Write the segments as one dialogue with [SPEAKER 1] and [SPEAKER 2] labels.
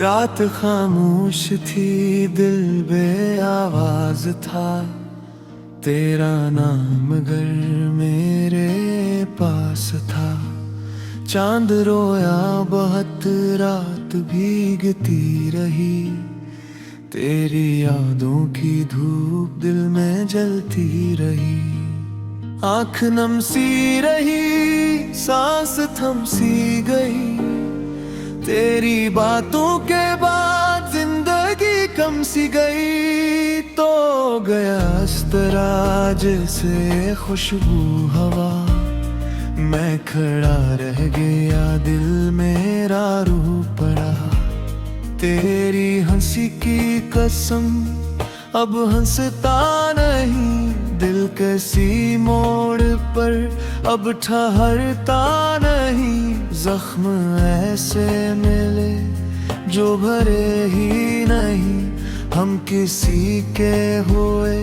[SPEAKER 1] रात खामोश थी, दिल बे आवाज था, तेरा नाम घर मेरे पास था। चांद रोया बहुत, रात भीगती रही, तेरी यादों की धूप दिल में जलती रही। आँख नम सी रही, सांस थम सी गई, तेरी बातों के बाद जिंदगी कम सी गई। तो गया अस्तराज से खुशबू हवा, मैं खड़ा रह गया, दिल मेरा रू पड़ा। तेरी हंसी की कसम अब हंसता नहीं, दिल किसी मोड़ पर अब ठहरता नहीं। जख्म ऐसे मिले जो भरे ही नहीं, हम किसी के हुए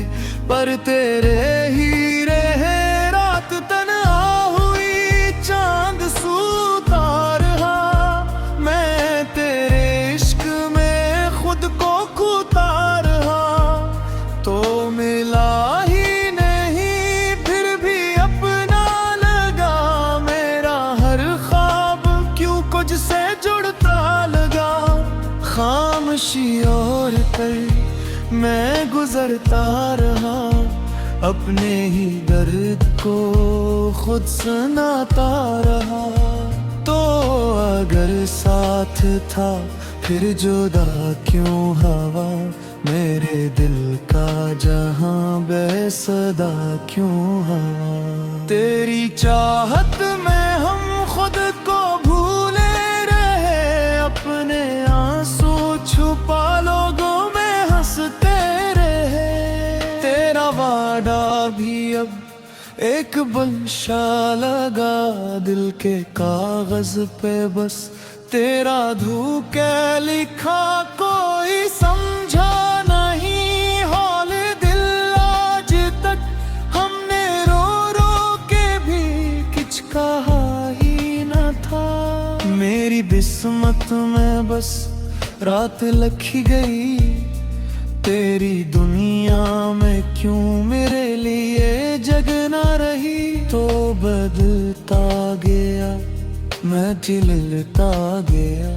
[SPEAKER 1] पर तेरे ही रहे। रात तन्हा हुई, चांद सूता रहा, मैं तेरे इश्क में खुद को खोता रहा। तो मिला ही नहीं, फिर भी अपना लगा, मेरा हर ख्वाब क्यों कुछ से जुड़ता लगा। खामोशी और कर मैं गुजरता रहा, अपने ही दर्द को खुद सुनाता रहा। तो अगर साथ था फिर जुदा क्यों हवा, मेरे दिल का जहां बेसदा क्यों हवा। तेरी चाहत में हम खुद को भूले रहे, अपने आंसू छुपा लोगों में हंसते रहे। तेरा वादा भी अब एक बंशा लगा, दिल के कागज पे बस तेरा धूके लिखा, कोई समझा नहीं हौल दिल आज तक। हमने रो रो के भी कुछ कहा ही न था, मेरी किस्मत में बस रात लिखी गई। तेरी दुनिया में क्यों मेरे लिए जगना रही। तो बदलता गया, मैं चिलता गया,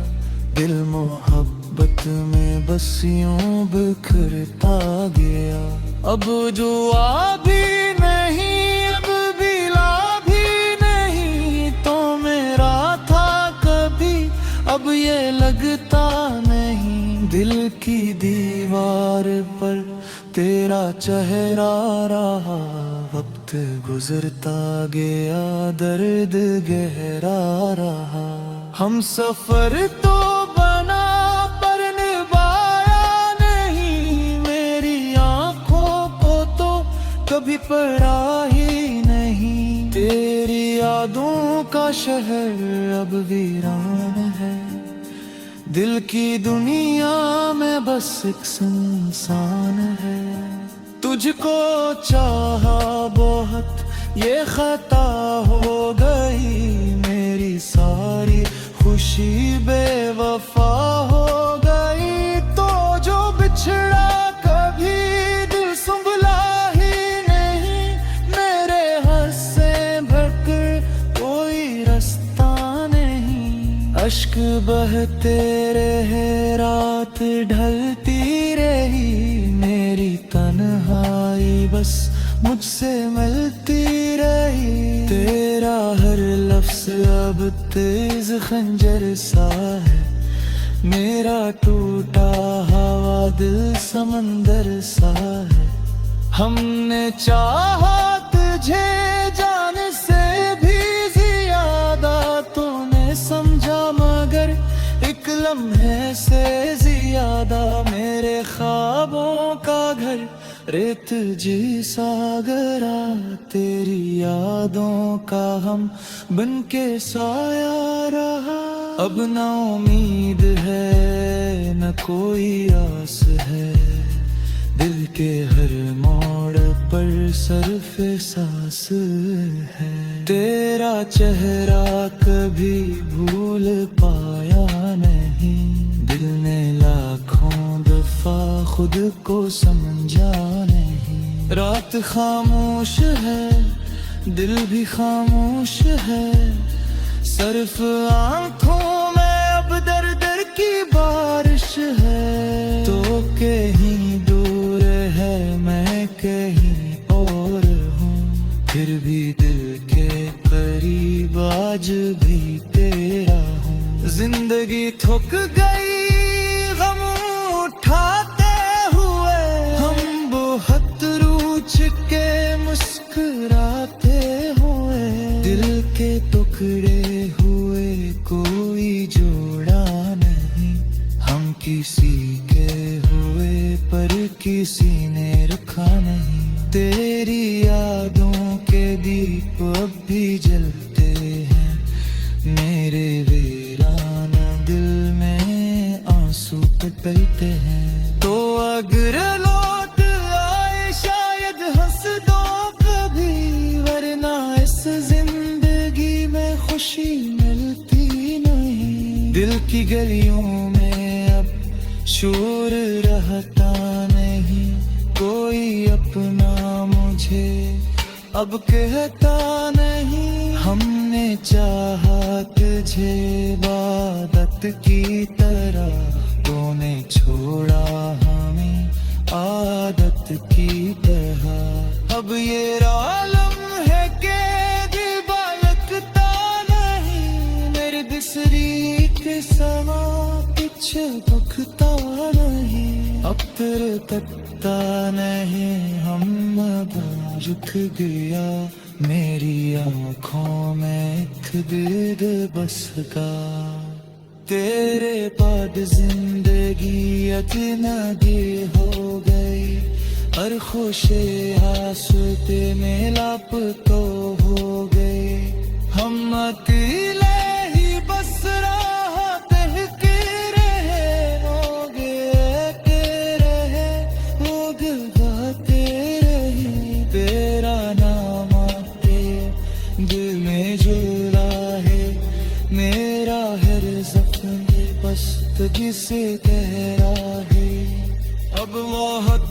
[SPEAKER 1] दिल मोहब्बत में बस यूं बिखरता गया। अब जुआ भी नहीं, अब बिला भी नहीं, तो मेरा था कभी अब ये लगता नहीं। दिल की दीवार पर तेरा चेहरा रहा, वक्त गुजरता गया, दर्द गहरा रहा। हम सफर तो बना पर निभाया नहीं, मेरी आंखों को तो कभी पड़ा ही नहीं। तेरी यादों का शहर अब वीरान है, दिल की दुनिया में बस एक इंसान है। तुझको चाहा बहुत, ये खता हो गई, मेरी सारी खुशी बेवफा हो गई। तो जो बिछड़ा कभी दिल संभला ही नहीं, मेरे हंसे भरकर कोई रास्ता नहीं। अश्क बहते रहे, रात ढलती रही, मेरी तन्हाई बस मुझसे मिलती रही। तेरा हर लफ्ज़ अब तेज खंजर सा है, मेरा टूटा हवा दिल समंदर सा है। हमने चाहा तुझे जान से भी ज्यादा, तूने समझा मगर एक लम्हे से ज्यादा। मेरे ख्वाबों का घर रेत जैसा गरा, तेरी यादों का हम बनके साया रहा। अब ना उम्मीद है न कोई आस है, दिल के हर मोड़ पर सरफ़े सांस है। तेरा चेहरा कभी भूल पाया नहीं, दिल ने खुद को समझा नहीं। रात खामोश है, दिल भी खामोश है, सिर्फ आंखों में अब दर दर की बारिश है। तो कहीं दूर है, मैं कहीं और हूँ, फिर भी दिल के करीब आज भी तेरा हूँ। जिंदगी थक गई गम उठाते हुए, हम बहुत रूठ के मुस्कुराते हुए। दिल के टुकड़े हुए कोई जोड़ा नहीं, हम किसी के हुए पर किसी ने रखा नहीं। तेरी यादों के दीप अब भी जलते हैं, मेरे वीरान दिल में आंसू टलते हैं। तो अगर लौट आए शायद हंस दो कभी, वरना इस जिंदगी में खुशी मिलती नहीं। दिल की गलियों में अब शोर रहता नहीं, कोई अपना मुझे अब कहता नहीं। हमने चाहा तुझे इबादत की तरह, तूने छोड़ा हमें आदत की तरह। अब ये आलम है कि दिल बालकता नहीं, मेरे बिसरी के समा पीछे दुखता नहीं। अब तेरे तकता नहीं, हम अब रुक गया, मेरी आँखों में एक दर्द बस का। तेरे बाद जिंदगी अजनबी हो गई, हर खुशी आसते में लापता हो गए। हम अकेले ही बस राह के रहे, हो गए तेरे वो दिल गाते रहे। तेरा नाम आते दिल में जुड़ा है, मेरा हर जख्म बस तुझसे कह रहा है। अब बहुत